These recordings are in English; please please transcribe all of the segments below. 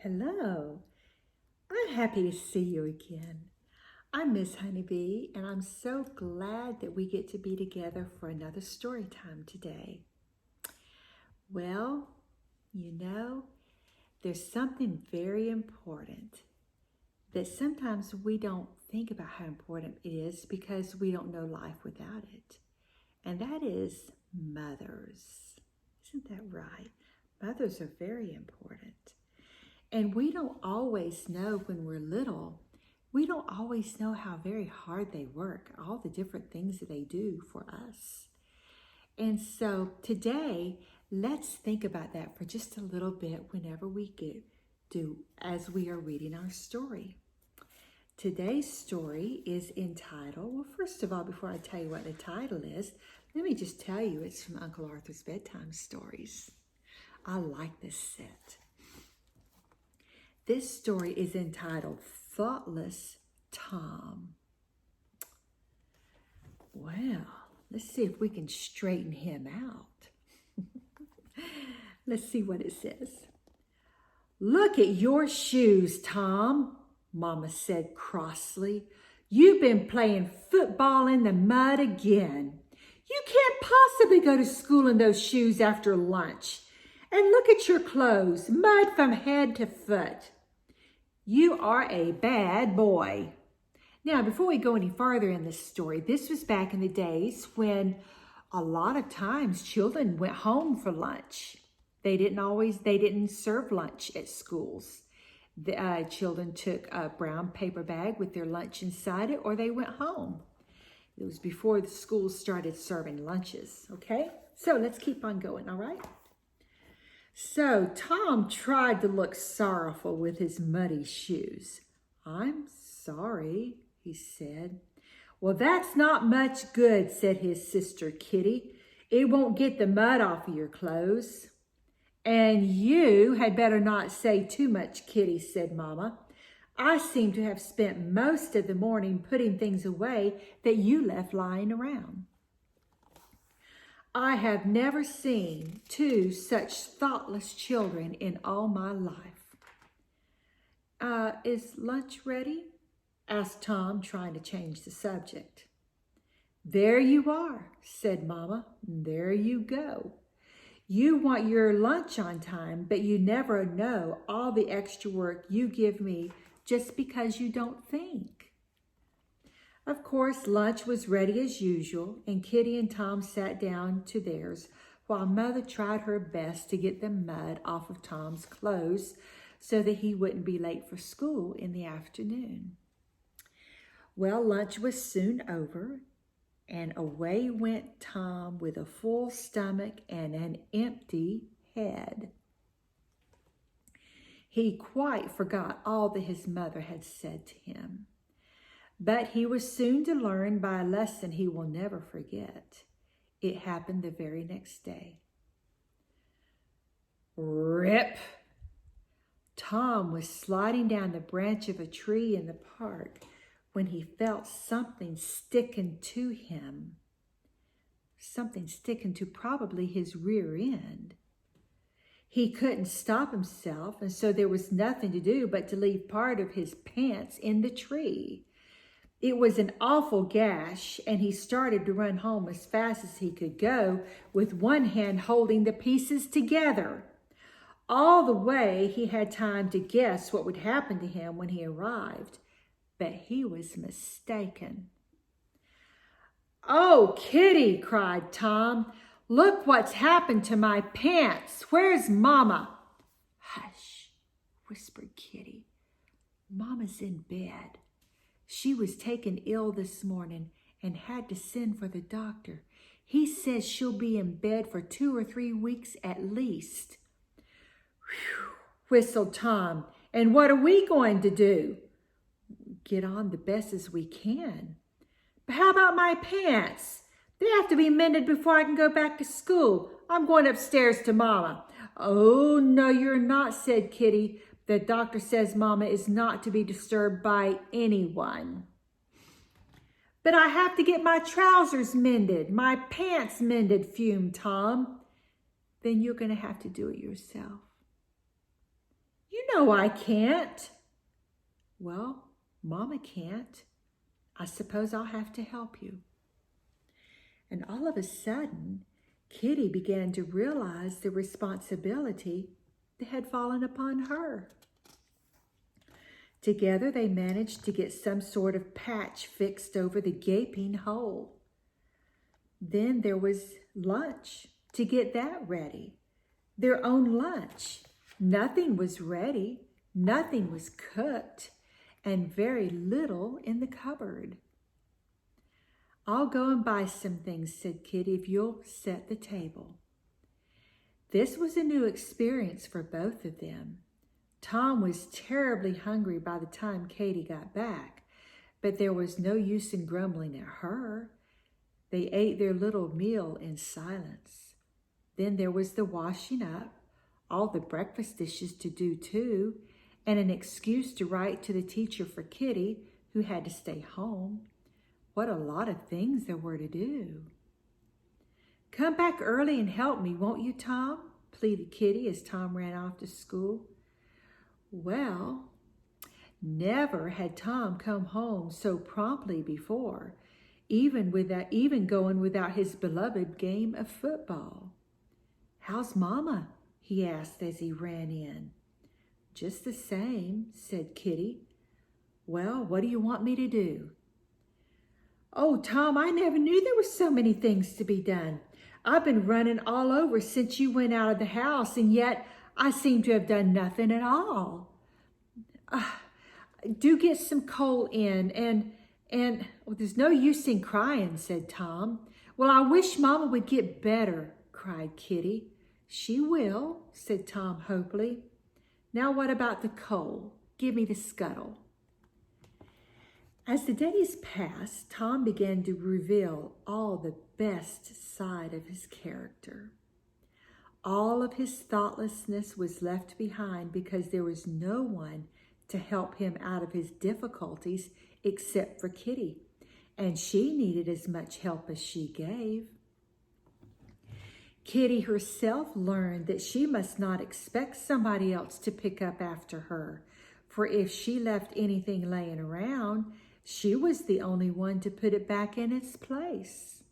Hello. I'm happy to see you again. I'm Miss Honeybee, and I'm so glad that we get to be together for another story time today. Well, there's something very important that sometimes we don't think about how important it is because we don't know life without it. And that is mothers. Isn't that right? Mothers are very important. And we don't always know when we're little, we don't always know how very hard they work, all the different things that they do for us. And so today, let's think about that for just a little bit whenever we as we are reading our story. Today's story is entitled, well, first of all, before I tell you what the title is, let me just tell you it's from Uncle Arthur's Bedtime Stories. I like this set. This story is entitled Thoughtless Tom. Well, let's see if we can straighten him out. Let's see what it says. "Look at your shoes, Tom," Mama said crossly. "You've been playing football in the mud again. You can't possibly go to school in those shoes after lunch. And look at your clothes, mud from head to foot. You are a bad boy." Now, before we go any farther in this story, this was back in the days when a lot of times children went home for lunch. They didn't serve lunch at schools. The children took a brown paper bag with their lunch inside it, or they went home. It was before the schools started serving lunches, okay? So let's keep on going, all right? So Tom tried to look sorrowful with his muddy shoes. "I'm sorry," he said. "Well, that's not much good," said his sister Kitty. "It won't get the mud off of your clothes." "And you had better not say too much, Kitty," said Mama. "I seem to have spent most of the morning putting things away that you left lying around." "I have never seen two such thoughtless children in all my life." Is lunch ready?" asked Tom, trying to change the subject. "There you are," said Mama. "There you go. You want your lunch on time, but you never know all the extra work you give me just because you don't think." Of course, lunch was ready as usual, and Kitty and Tom sat down to theirs while Mother tried her best to get the mud off of Tom's clothes so that he wouldn't be late for school in the afternoon. Well, lunch was soon over, and away went Tom with a full stomach and an empty head. He quite forgot all that his mother had said to him. But he was soon to learn by a lesson he will never forget. It happened the very next day. Rip! Tom was sliding down the branch of a tree in the park when he felt something sticking to him. Something sticking to probably his rear end. He couldn't stop himself, and so there was nothing to do but to leave part of his pants in the tree. It was an awful gash, and he started to run home as fast as he could go, with one hand holding the pieces together. All the way, he had time to guess what would happen to him when he arrived, but he was mistaken. "Oh, Kitty," cried Tom, "look what's happened to my pants. Where's Mama?" "Hush," whispered Kitty. "Mama's in bed. She was taken ill this morning and had to send for the doctor. He says she'll be in bed for 2 or 3 weeks at least." "Whew," whistled Tom. "And what are we going to do?" "Get on the best as we can." "But how about my pants? They have to be mended before I can go back to school. I'm going upstairs to Mama." "Oh, no, you're not," said Kitty. "The doctor says Mama is not to be disturbed by anyone." "But I have to get my trousers mended, my pants mended," fumed Tom. "Then you're going to have to do it yourself." "You know I can't." "Well, Mama can't. I suppose I'll have to help you." And all of a sudden, Kitty began to realize the responsibility that had fallen upon her. Together, they managed to get some sort of patch fixed over the gaping hole. Then there was lunch to get that ready. Their own lunch. Nothing was ready, nothing was cooked, and very little in the cupboard. "I'll go and buy some things," said Kitty, "if you'll set the table." This was a new experience for both of them. Tom was terribly hungry by the time Katie got back, but there was no use in grumbling at her. They ate their little meal in silence. Then there was the washing up, all the breakfast dishes to do too, and an excuse to write to the teacher for Kitty, who had to stay home. What a lot of things there were to do. "Come back early and help me, won't you, Tom?" pleaded Kitty as Tom ran off to school. Well, never had Tom come home so promptly before, even going without his beloved game of football. "How's Mama?" he asked as he ran in. "Just the same," said Kitty. "Well, what do you want me to do?" "Oh, Tom, I never knew there were so many things to be done. I've been running all over since you went out of the house, and yet I seem to have done nothing at all." "Do get some coal in, and well, there's no use in crying," said Tom. "Well, I wish Mama would get better," cried Kitty. "She will," said Tom hopefully. "Now what about the coal? Give me the scuttle." As the days passed, Tom began to reveal all the best side of his character. All of his thoughtlessness was left behind because there was no one to help him out of his difficulties except for Kitty, and she needed as much help as she gave. Kitty herself learned that she must not expect somebody else to pick up after her, for if she left anything laying around, she was the only one to put it back in its place.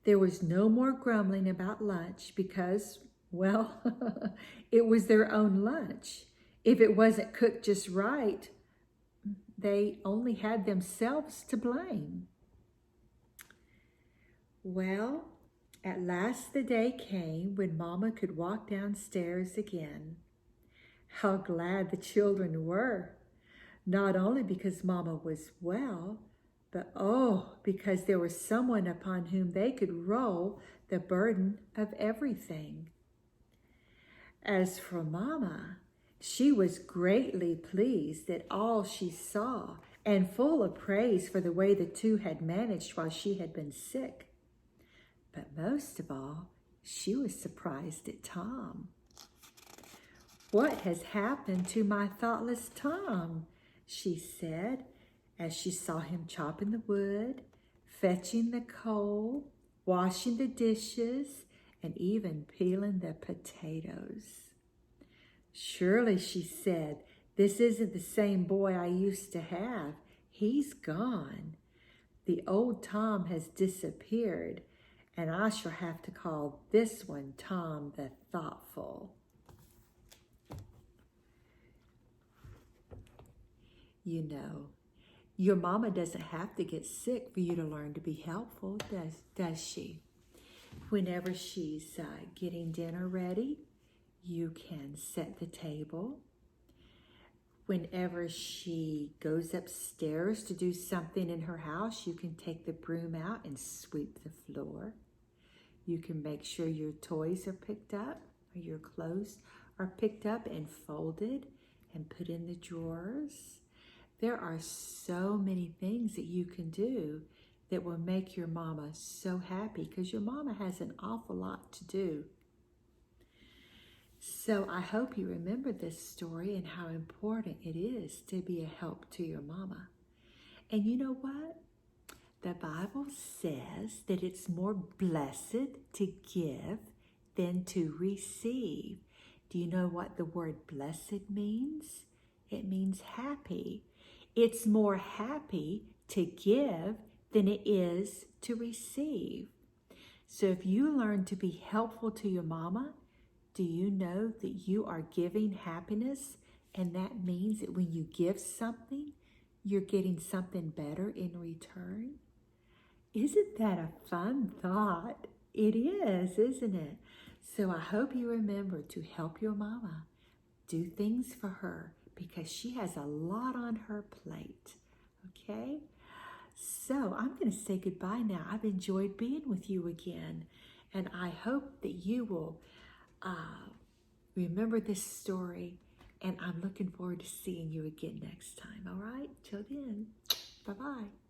There was no more grumbling about lunch because, well, it was their own lunch. If it wasn't cooked just right, they only had themselves to blame. Well, at last the day came when Mama could walk downstairs again. How glad the children were, not only because Mama was well, but because there was someone upon whom they could roll the burden of everything. As for Mama, she was greatly pleased at all she saw and full of praise for the way the two had managed while she had been sick. But most of all, she was surprised at Tom. "What has happened to my thoughtless Tom?" she said, as she saw him chopping the wood, fetching the coal, washing the dishes, and even peeling the potatoes. "Surely," she said, "this isn't the same boy I used to have. He's gone. The old Tom has disappeared, and I shall have to call this one Tom the Thoughtful." You know, your mama doesn't have to get sick for you to learn to be helpful, does she? Whenever she's getting dinner ready, you can set the table. Whenever she goes upstairs to do something in her house, you can take the broom out and sweep the floor. You can make sure your toys are picked up or your clothes are picked up and folded and put in the drawers. There are so many things that you can do that will make your mama so happy because your mama has an awful lot to do. So I hope you remember this story and how important it is to be a help to your mama. And you know what? The Bible says that it's more blessed to give than to receive. Do you know what the word blessed means? It means happy. It's more happy to give than it is to receive. So if you learn to be helpful to your mama, do you know that you are giving happiness? And that means that when you give something, you're getting something better in return. Isn't that a fun thought? It is, isn't it? So I hope you remember to help your mama. Do things for her because she has a lot on her plate. Okay? So I'm going to say goodbye now. I've enjoyed being with you again. And I hope that you will remember this story. And I'm looking forward to seeing you again next time. All right? Till then, bye-bye.